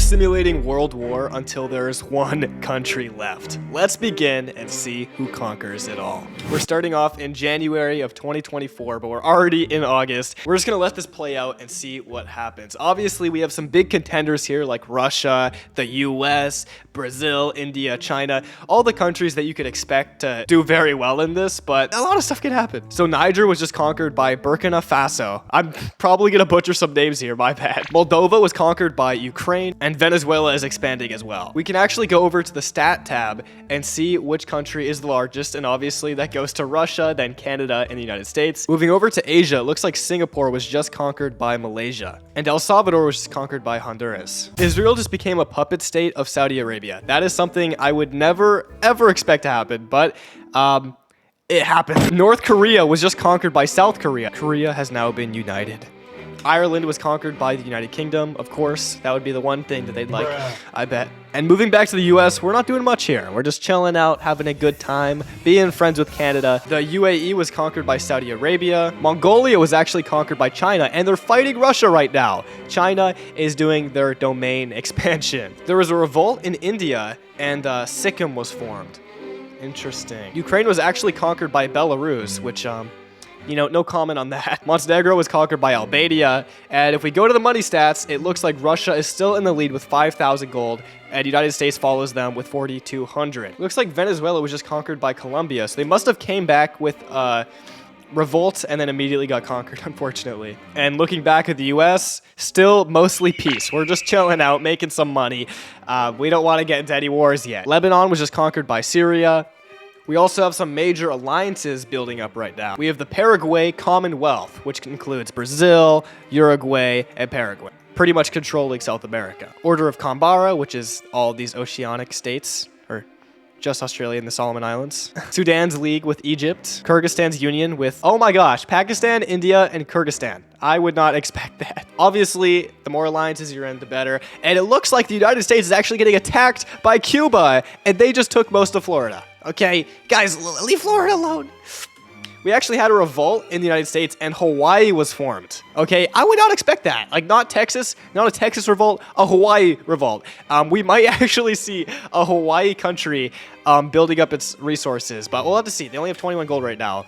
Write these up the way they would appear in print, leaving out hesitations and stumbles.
simulating World War until there's one country left. Let's begin and see who conquers it all. We're starting off in January of 2024, but we're already in August. We're just gonna let this play out and see what happens. Obviously, we have some big contenders here like Russia, the US, Brazil, India, China, all the countries that you could expect to do very well in this, but a lot of stuff can happen. So Niger was just conquered by Burkina Faso. I'm probably gonna butcher some names here, my bad. Moldova was conquered by Ukraine, and Venezuela is expanding as well. We can actually go over to the stat tab and see which country is the largest, and obviously that goes to Russia, then Canada, and the United States. Moving over to Asia, it looks like Singapore was just conquered by Malaysia, and El Salvador was just conquered by Honduras. Israel just became a puppet state of Saudi Arabia. That is something I would never, ever expect to happen, but it happened. North Korea was just conquered by South Korea. Korea has now been united. Ireland was conquered by the United Kingdom, of course. That would be the one thing that they'd like, I bet. And moving back to the US, we're not doing much here. We're just chilling out, having a good time, being friends with Canada. The UAE was conquered by Saudi Arabia. Mongolia was actually conquered by China, and they're fighting Russia right now. China is doing their domain expansion. There was a revolt in India, and Sikkim was formed. Interesting. Ukraine was actually conquered by Belarus, which, you know, no comment on that. Montenegro was conquered by Albania, and if we go to the money stats, it looks like Russia is still in the lead with 5,000 gold, and the United States follows them with 4,200. Looks like Venezuela was just conquered by Colombia, so they must have came back with revolt and then immediately got conquered, unfortunately. And looking back at the US, still mostly peace. We're just chilling out, making some money. We don't want to get into any wars yet. Lebanon was just conquered by Syria. We also have some major alliances building up right now. We have the Paraguay Commonwealth, which includes Brazil, Uruguay, and Paraguay, pretty much controlling South America. Order of Canberra, which is all these oceanic states, or just Australia and the Solomon Islands. Sudan's league with Egypt. Kyrgyzstan's union with, oh my gosh, Pakistan, India, and Kyrgyzstan. I would not expect that. Obviously, the more alliances you're in, the better. And it looks like the United States is actually getting attacked by Cuba, and they just took most of Florida. Okay, guys, leave Florida alone. We actually had a revolt in the United States, and Hawaii was formed. Okay, I would not expect that. Like, not Texas, not a Texas revolt, a Hawaii revolt. We might actually see a Hawaii country building up its resources, but we'll have to see. They only have 21 gold right now.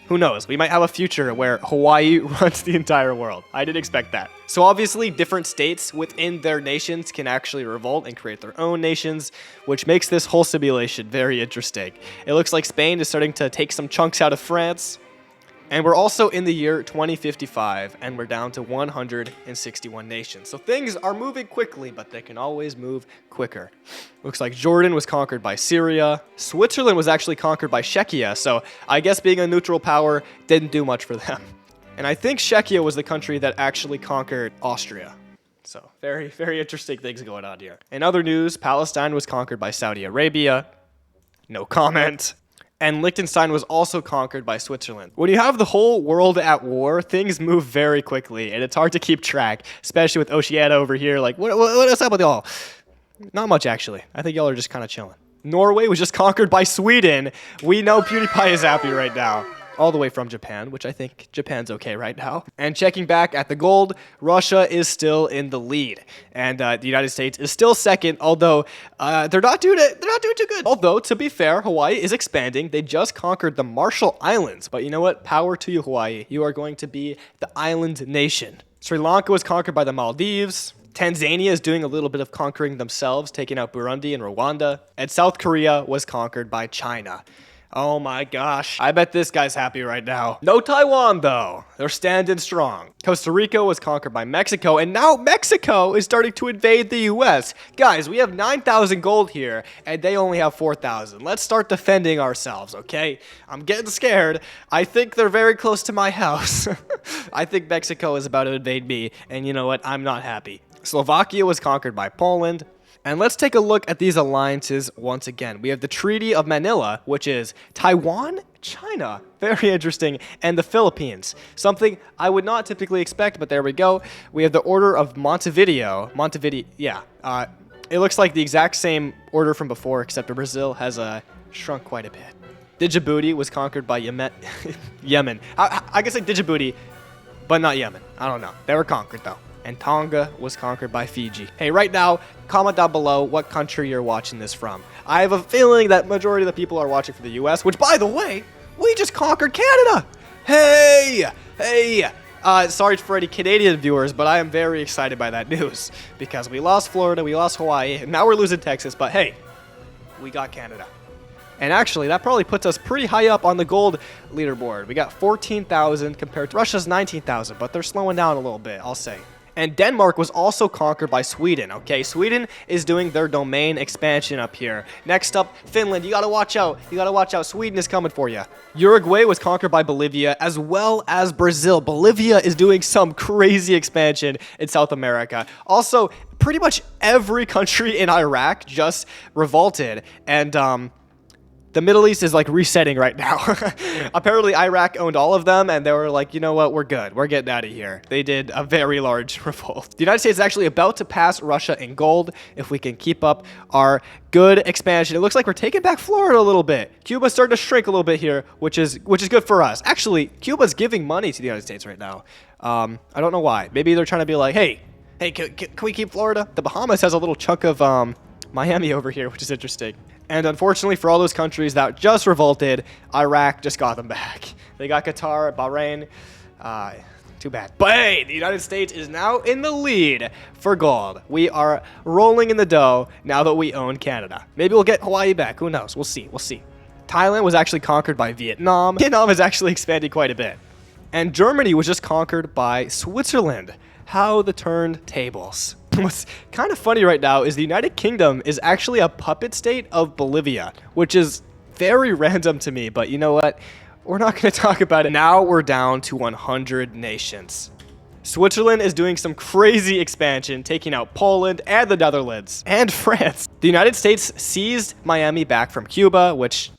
Who knows? We might have a future where Hawaii runs the entire world. I didn't expect that. So obviously, different states within their nations can actually revolt and create their own nations, which makes this whole simulation very interesting. It looks like Spain is starting to take some chunks out of France. And we're also in the year 2055, and we're down to 161 nations. So things are moving quickly, but they can always move quicker. Looks like Jordan was conquered by Syria. Switzerland was actually conquered by Czechia, so I guess being a neutral power didn't do much for them. And I think Czechia was the country that actually conquered Austria. So very, very interesting things going on here. In other news, Palestine was conquered by Saudi Arabia. No comment. And Liechtenstein was also conquered by Switzerland. When you have the whole world at war, things move very quickly, and it's hard to keep track, especially with Oceania over here. Like, what's up with y'all? Not much, actually. I think y'all are just kind of chilling. Norway was just conquered by Sweden. We know PewDiePie is happy right now. All the way from Japan, which I think Japan's okay right now. And checking back at the gold, Russia is still in the lead, and the United States is still second. Although they're not doing too good. Although to be fair, Hawaii is expanding. They just conquered the Marshall Islands, but you know what? Power to you, Hawaii. You are going to be the island nation. Sri Lanka was conquered by the Maldives. Tanzania is doing a little bit of conquering themselves, taking out Burundi and Rwanda. And South Korea was conquered by China. Oh my gosh. I bet this guy's happy right now. No Taiwan, though. They're standing strong. Costa Rica was conquered by Mexico, and now Mexico is starting to invade the US. Guys, we have 9,000 gold here, and they only have 4,000. Let's start defending ourselves, okay? I'm getting scared. I think they're very close to my house. I think Mexico is about to invade me, and you know what? I'm not happy. Slovakia was conquered by Poland. And let's take a look at these alliances once again. We have the Treaty of Manila, which is Taiwan, China, very interesting, and the Philippines. Something I would not typically expect, but there we go. We have the Order of Montevideo. It looks like the exact same order from before, except Brazil has shrunk quite a bit. Djibouti was conquered by Yemen. I guess like Djibouti, but not Yemen. I don't know. They were conquered, though. and Tonga was conquered by Fiji. Hey, right now, comment down below what country you're watching this from. I have a feeling that majority of the people are watching from the US, which, by the way, we just conquered Canada. Hey! Sorry for any Canadian viewers, but I am very excited by that news because we lost Florida, we lost Hawaii, and now we're losing Texas, but hey, we got Canada. And actually, that probably puts us pretty high up on the gold leaderboard. We got 14,000 compared to Russia's 19,000, but they're slowing down a little bit, I'll say. And Denmark was also conquered by Sweden, okay? Sweden is doing their domain expansion up here. Next up, Finland. You gotta watch out. You gotta watch out. Sweden is coming for you. Uruguay was conquered by Bolivia, as well as Brazil. Bolivia is doing some crazy expansion in South America. Also, pretty much every country in Iraq just revolted, and the Middle East is like resetting right now. Apparently, Iraq owned all of them, and they were like, you know what, we're good. We're getting out of here. They did a very large revolt. The United States is actually about to pass Russia in gold if we can keep up our good expansion. It looks like we're taking back Florida a little bit. Cuba's starting to shrink a little bit here, which is good for us. Actually, Cuba's giving money to the United States right now. I don't know why. Maybe they're trying to be like, hey, can we keep Florida? The Bahamas has a little chunk of Miami over here, which is interesting. And unfortunately for all those countries that just revolted, Iraq just got them back. They got Qatar, Bahrain. Too bad. But hey, the United States is now in the lead for gold. We are rolling in the dough now that we own Canada. Maybe we'll get Hawaii back. Who knows? We'll see. Thailand was actually conquered by Vietnam. Vietnam has actually expanded quite a bit. And Germany was just conquered by Switzerland. How the turntables. What's kind of funny right now is the United Kingdom is actually a puppet state of Bolivia, which is very random to me, but you know what? We're not going to talk about it. Now we're down to 100 nations. Switzerland is doing some crazy expansion, taking out Poland and the Netherlands and France. The United States seized Miami back from Cuba, which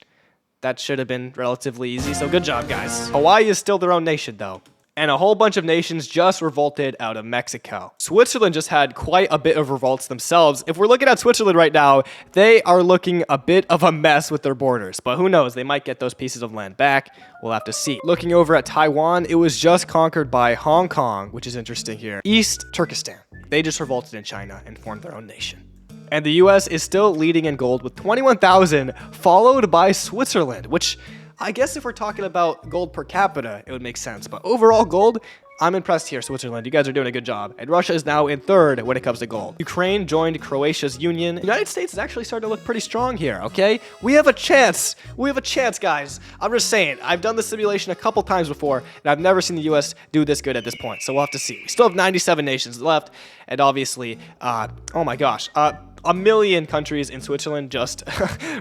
that should have been relatively easy, so good job, guys. Hawaii is still their own nation, though. And a whole bunch of nations just revolted out of Mexico. Switzerland just had quite a bit of revolts themselves. If we're looking at Switzerland right now, they are looking a bit of a mess with their borders. But who knows? They might get those pieces of land back. We'll have to see. Looking over at Taiwan, it was just conquered by Hong Kong, which is interesting here. East Turkestan. They just revolted in China and formed their own nation. And the US is still leading in gold with 21,000, followed by Switzerland, which I guess if we're talking about gold per capita, it would make sense. But overall gold, I'm impressed here, Switzerland. You guys are doing a good job. And Russia is now in third when it comes to gold. Ukraine joined Croatia's union. The United States is actually starting to look pretty strong here, okay? We have a chance. We have a chance, guys. I'm just saying. I've done this simulation a couple times before, and I've never seen the U.S. do this good at this point. So we'll have to see. We still have 97 nations left. And obviously, oh my gosh, a million countries in Switzerland just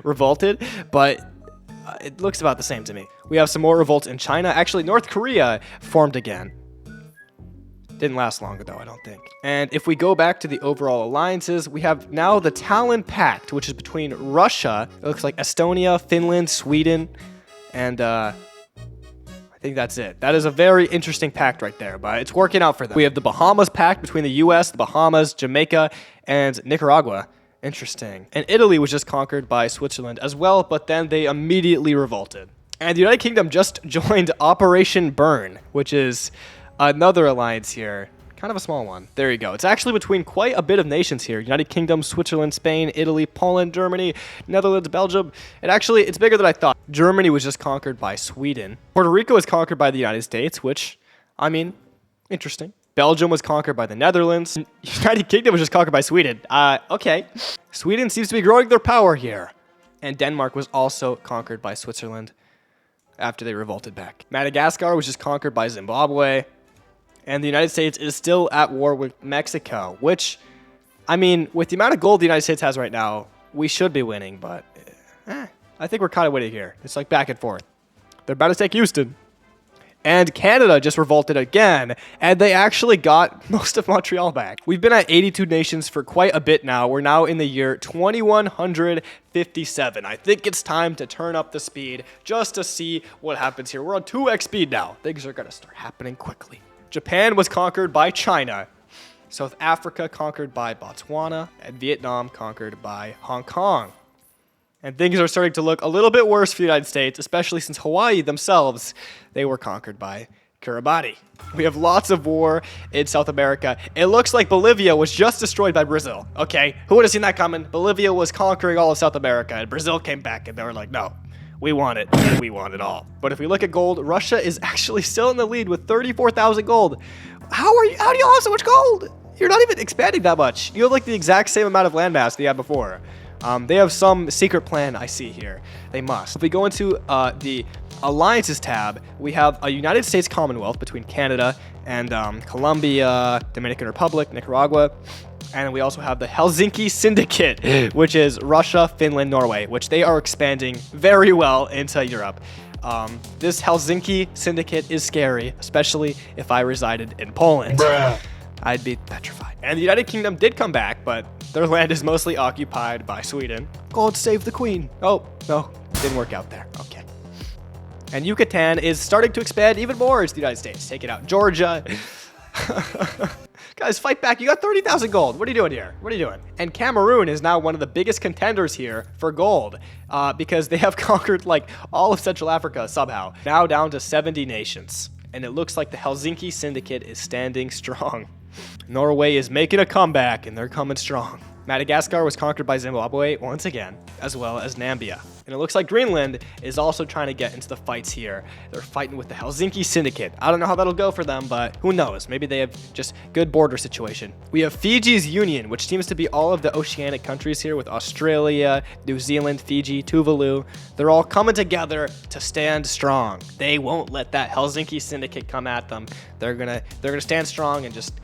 revolted. But it looks about the same to me. We have some more revolts in China. Actually, North Korea formed again. Didn't last long, though, I don't think. And if we go back to the overall alliances, we have now the Talon Pact, which is between Russia, it looks like Estonia, Finland, Sweden, and I think that's it. That is a very interesting pact right there, but it's working out for them. We have the Bahamas Pact between the US, the Bahamas, Jamaica, and Nicaragua. Interesting. And Italy was just conquered by Switzerland as well, but then they immediately revolted. And the United Kingdom just joined Operation Burn, which is another alliance here. Kind of a small one. There you go. It's actually between quite a bit of nations here. United Kingdom, Switzerland, Spain, Italy, Poland, Germany, Netherlands, Belgium. And actually, it's bigger than I thought. Germany was just conquered by Sweden. Puerto Rico was conquered by the United States, which, I mean, interesting. Belgium was conquered by the Netherlands. United Kingdom was just conquered by Sweden. Okay. Sweden seems to be growing their power here. And Denmark was also conquered by Switzerland after they revolted back. Madagascar was just conquered by Zimbabwe. And the United States is still at war with Mexico, which, I mean, with the amount of gold the United States has right now, we should be winning, but I think we're kind of winning here. It's like back and forth. They're about to take Houston. And Canada just revolted again, and they actually got most of Montreal back. We've been at 82 nations for quite a bit now. We're now in the year 2157. I think it's time to turn up the speed just to see what happens here. We're on 2x speed now. Things are going to start happening quickly. Japan was conquered by China. South Africa conquered by Botswana, and Vietnam conquered by Hong Kong. And things are starting to look a little bit worse for the United States, especially since Hawaii themselves, they were conquered by Kiribati. We have lots of war in South America. It looks like Bolivia was just destroyed by Brazil. Okay, who would have seen that coming? Bolivia was conquering all of South America, and Brazil came back, and they were like, no, we want it, and we want it all. But if we look at gold, Russia is actually still in the lead with 34,000 gold. How do y'all have so much gold? You're not even expanding that much. You have like the exact same amount of landmass they had before. They have some secret plan I see here. They must. If we go into the Alliances tab, we have a United States Commonwealth between Canada and Colombia, Dominican Republic, Nicaragua. And we also have the Helsinki Syndicate, which is Russia, Finland, Norway, which they are expanding very well into Europe. This Helsinki Syndicate is scary, especially if I resided in Poland. Bruh. I'd be petrified. And the United Kingdom did come back, but their land is mostly occupied by Sweden. God save the Queen. Oh, no, didn't work out there. Okay. And Yucatan is starting to expand even more into the United States. Take it out. Georgia. Guys, fight back. You got 30,000 gold. What are you doing here? What are you doing? And Cameroon is now one of the biggest contenders here for gold because they have conquered like all of Central Africa somehow. Now down to 70 nations. And it looks like the Helsinki Syndicate is standing strong. Norway is making a comeback, and they're coming strong. Madagascar was conquered by Zimbabwe once again, as well as Namibia. And it looks like Greenland is also trying to get into the fights here. They're fighting with the Helsinki Syndicate. I don't know how that'll go for them, but who knows? Maybe they have just good border situation. We have Fiji's Union, which seems to be all of the oceanic countries here with Australia, New Zealand, Fiji, Tuvalu. They're all coming together to stand strong. They won't let that Helsinki Syndicate come at them. They're gonna stand strong and just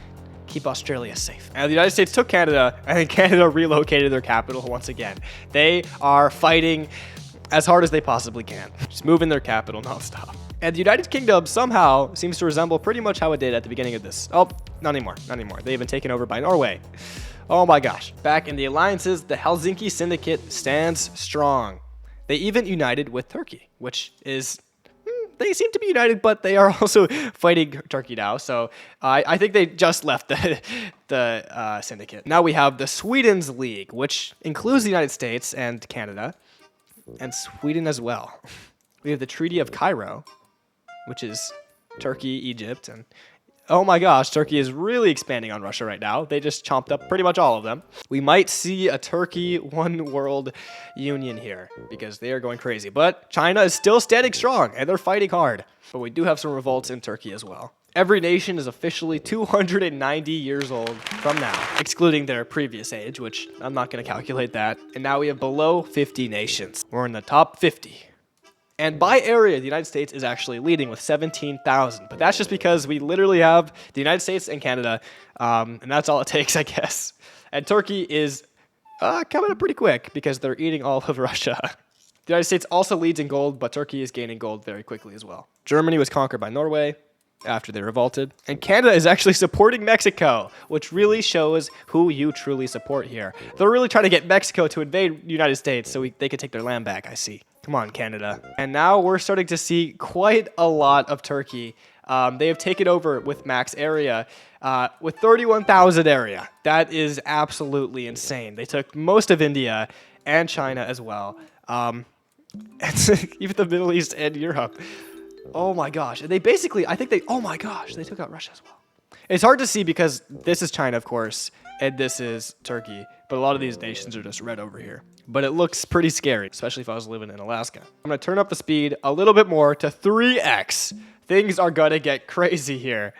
keep Australia safe. And the United States took Canada, and then Canada relocated their capital once again. They are fighting as hard as they possibly can, just moving their capital nonstop. And the United Kingdom somehow seems to resemble pretty much how it did at the beginning of this. Oh, not anymore, not anymore. They've been taken over by Norway. Oh my gosh. Back in the alliances, the Helsinki Syndicate stands strong. They even united with Turkey, which is... They seem to be united, but they are also fighting Turkey now. So I think they just left the syndicate. Now we have the Sweden's League, which includes the United States and Canada, and Sweden as well. We have the Treaty of Cairo, which is Turkey, Egypt, and oh my gosh, Turkey is really expanding on Russia right now. They just chomped up pretty much all of them. We might see a Turkey one world union here because they are going crazy. But China is still standing strong and they're fighting hard. But we do have some revolts in Turkey as well. Every nation is officially 290 years old from now, excluding their previous age, which I'm not going to calculate that. And now we have below 50 nations. We're in the top 50. And by area, the United States is actually leading with 17,000. But that's just because we literally have the United States and Canada, and that's all it takes, I guess. And Turkey is coming up pretty quick because they're eating all of Russia. The United States also leads in gold, but Turkey is gaining gold very quickly as well. Germany was conquered by Norway after they revolted. And Canada is actually supporting Mexico, which really shows who you truly support here. They're really trying to get Mexico to invade the United States so they can take their land back, I see. Come on, Canada. And now we're starting to see quite a lot of Turkey. They have taken over with max area, with 31,000 area. That is absolutely insane. They took most of India and China as well. Even the Middle East and Europe. Oh my gosh. And they basically, oh my gosh, they took out Russia as well. It's hard to see because this is China, of course, and this is Turkey. But a lot of these nations are just red over here. But it looks pretty scary, especially if I was living in Alaska. I'm going to turn up the speed a little bit more to 3x. Things are going to get crazy here.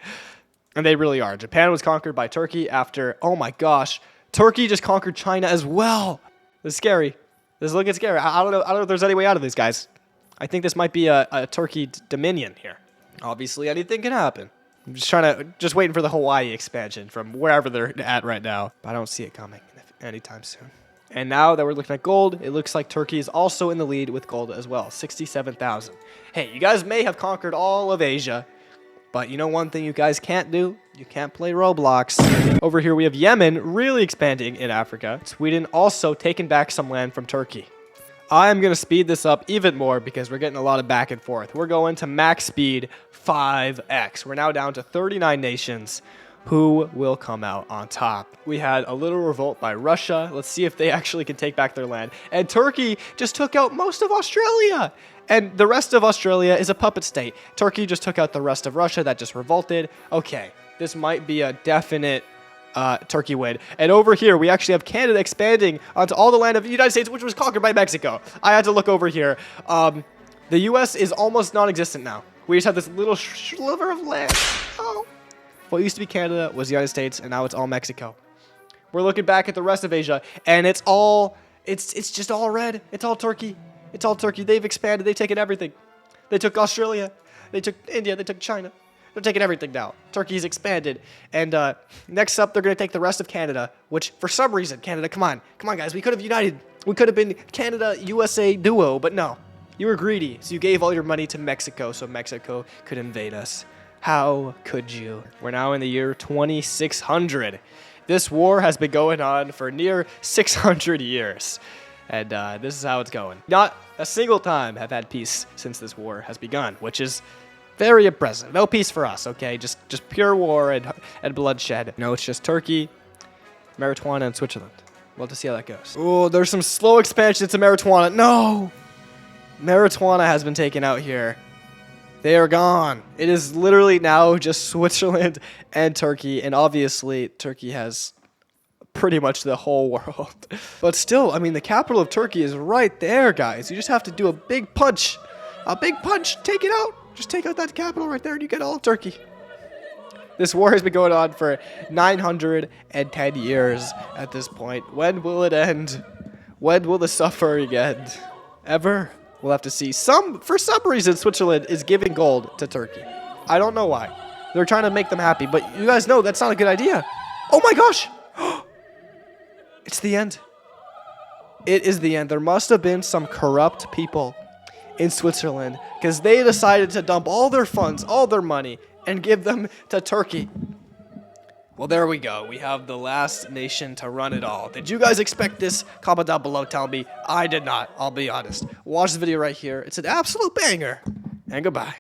And they really are. Japan was conquered by Turkey after, oh my gosh, Turkey just conquered China as well. This is scary. This is looking scary. I don't know if there's any way out of this, guys. I think this might be a Turkey dominion here. Obviously, anything can happen. I'm just waiting for the Hawaii expansion from wherever they're at right now. But I don't see it coming anytime soon. And now that we're looking at gold, it looks like Turkey is also in the lead with gold as well, 67,000. Hey, you guys may have conquered all of Asia, but you know one thing you guys can't do? You can't play Roblox. Over here we have Yemen really expanding in Africa. Sweden also taking back some land from Turkey. I'm going to speed this up even more because we're getting a lot of back and forth. We're going to max speed 5x. We're now down to 39 nations. Who will come out on top? We had a little revolt by Russia. Let's see if they actually can take back their land. And Turkey just took out most of Australia. And the rest of Australia is a puppet state. Turkey just took out the rest of Russia that just revolted. Okay, this might be a definite Turkey win. And over here, we actually have Canada expanding onto all the land of the United States, which was conquered by Mexico. I had to look over here. The U.S. is almost non-existent now. We just have this little sliver of land. Oh. What used to be Canada was the United States, and now it's all Mexico. We're looking back at the rest of Asia, and it's just all red. It's all Turkey. It's all Turkey. They've expanded. They've taken everything. They took Australia. They took India. They took China. They're taking everything now. Turkey's expanded. And next up, they're going to take the rest of Canada, which for some reason, Canada, come on, guys. We could have united. We could have been Canada-USA duo, but no. You were greedy, so you gave all your money to Mexico so Mexico could invade us. How could you? We're now in the year 2600. This war has been going on for near 600 years. And this is how it's going. Not a single time have had peace since this war has begun, which is very impressive. No peace for us, okay? Just pure war and bloodshed. No, it's just Turkey, marijuana, and Switzerland. We'll have to see how that goes. Oh, there's some slow expansion to marijuana. No! Marijuana has been taken out here. They are gone. It is literally now just Switzerland and Turkey. And obviously, Turkey has pretty much the whole world. But still, I mean, the capital of Turkey is right there, guys. You just have to do a big punch. A big punch. Take it out. Just take out that capital right there and you get all of Turkey. This war has been going on for 910 years at this point. When will it end? When will the suffering end? Ever? We'll have to see. For some reason, Switzerland is giving gold to Turkey. I don't know why. They're trying to make them happy, but you guys know that's not a good idea. Oh my gosh! It's the end. It is the end. There must have been some corrupt people in Switzerland because they decided to dump all their funds, all their money, and give them to Turkey. Well, there we go. We have the last nation to run it all. Did you guys expect this? Comment down below. Tell me. I did not. I'll be honest. Watch the video right here. It's an absolute banger. And goodbye.